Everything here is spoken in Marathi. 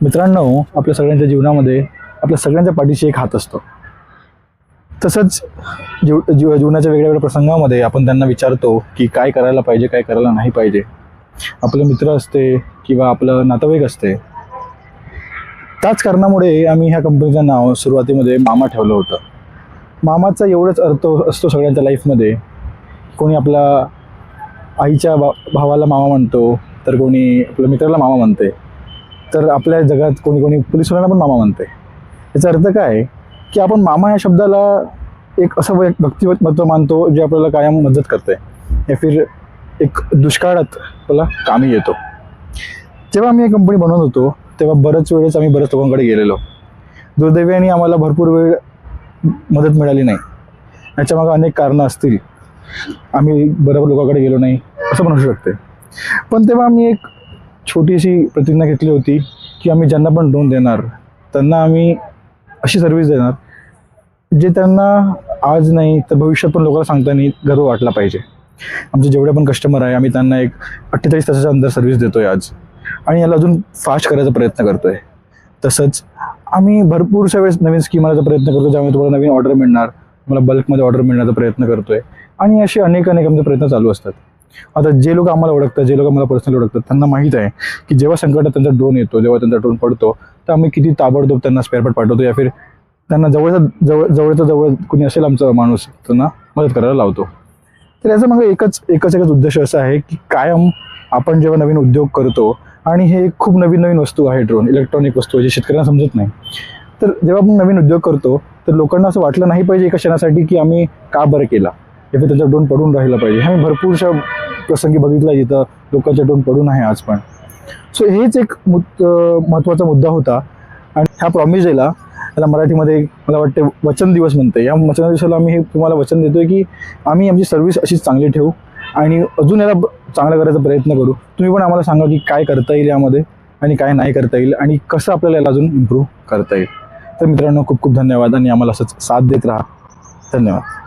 मित्रांनो, आपल्या सगळ्यांच्या जीवनामध्ये आपल्या सगळ्यांच्या पाठीशी एक हात असतो. तसंच जीवनाच्या वेगवेगळ्या प्रसंगामध्ये आपण त्यांना विचारतो की काय करायला पाहिजे, काय करायला नाही पाहिजे. आपले मित्र असते किंवा आपलं नातेवाईक असते. त्याच कारणामुळे आम्ही ह्या कंपनीचं नाव सुरुवातीमध्ये मामा ठेवलं होतं. मामाचा एवढंच अर्थ असतो सगळ्यांच्या लाईफमध्ये. कोणी आपल्या आईच्या भावाला मामा म्हणतो, तर कोणी आपल्या मित्राला मामा म्हणते, तर आपल्या जगात कोणी कोणी पोलिसवाल्यांना पण मामा म्हणते. याचा अर्थ काय की आपण मामा या शब्दाला एक असं व्यक्तिमत्व मानतो जे आपल्याला कायम मदत करते या फिर एक दुष्काळात आपल्याला कामी येतो. जेव्हा आम्ही ही कंपनी बनवत होतो तेव्हा बऱ्याच वेळेस आम्ही बऱ्याच लोकांकडे गेलेलो. दुर्दैवाने आम्हाला भरपूर वेळ मदत मिळाली नाही. याच्यामागे अनेक कारणं असतील. आम्ही बरोबर लोकांकडे गेलो नाही असं पण असू शकते. पण तेव्हा आम्ही एक छोटीशी प्रतिज्ञा घेतली होती की आम्ही ज्यांना पण लोन देणार त्यांना आम्ही अशी सर्व्हिस देणार जे त्यांना आज नाही तर भविष्यात पण लोकांना सांगताना गर्व वाटला पाहिजे. आमचे जेवढे पण कस्टमर आहे आम्ही त्यांना एक 48 तासाच्या अंदर सर्व्हिस देतोय आज, आणि याला अजून फास्ट करायचा प्रयत्न करतोय. तसंच आम्ही भरपूरशा वेळेस नवीन स्कीम आणायचा प्रयत्न करतो ज्यामुळे तुम्हाला नवीन ऑर्डर मिळणार, तुम्हाला बल्कमध्ये ऑर्डर मिळण्याचा प्रयत्न करतोय, आणि असे अनेक आमचे प्रयत्न चालू असतात. आता जे लोक आम्हाला ओळखतात, जे लोक आम्हाला पर्सनली ओळखतात, त्यांना माहीत आहे की जेव्हा संकटात त्यांचा ड्रोन येतो, जेव्हा त्यांचा ड्रोन पडतो, तर आम्ही किती ताबडतोब त्यांना स्पेअर पार्ट पाठवतो या फिर त्यांना जवळ कुणी असेल आमचा माणूस त्यांना मदत करायला लावतो. तर याचा मग एकच उद्देश असा आहे की कायम आपण जेव्हा नवीन उद्योग करतो, आणि हे खूप नवीन वस्तू आहे, ड्रोन इलेक्ट्रॉनिक वस्तू आहे जी शेतकऱ्यांना समजत नाही, तर जेव्हा आपण नवीन उद्योग करतो तर लोकांना असं वाटलं नाही पाहिजे एका क्षणासाठी की आम्ही का बरं केला या फिर त्यांचा ड्रोन पडून राहिला पाहिजे. हे आम्ही भरपूरशा प्रसंगी बघितला जिथं लोकांचा ड्रोन पडून आहे आज पण. सो हेच एक महत्त्वाचा मुद्दा होता. आणि ह्या प्रॉमिस डेला, त्याला मराठीमध्ये मला वाटते वचन दिवस म्हणते, या वचन दिवसाला आम्ही हे तुम्हाला वचन देतोय की आम्ही आमची सर्व्हिस अशीच चांगली ठेवू आणि अजून याला चांगलं करायचा प्रयत्न करू. तुम्ही पण आम्हाला सांगा की काय करता येईल यामध्ये आणि काय नाही करता येईल आणि कसं आपल्याला याला अजून इम्प्रूव्ह करता येईल. तर मित्रांनो, खूप खूप धन्यवाद आणि आम्हाला असंच साथ देत राहा. धन्यवाद.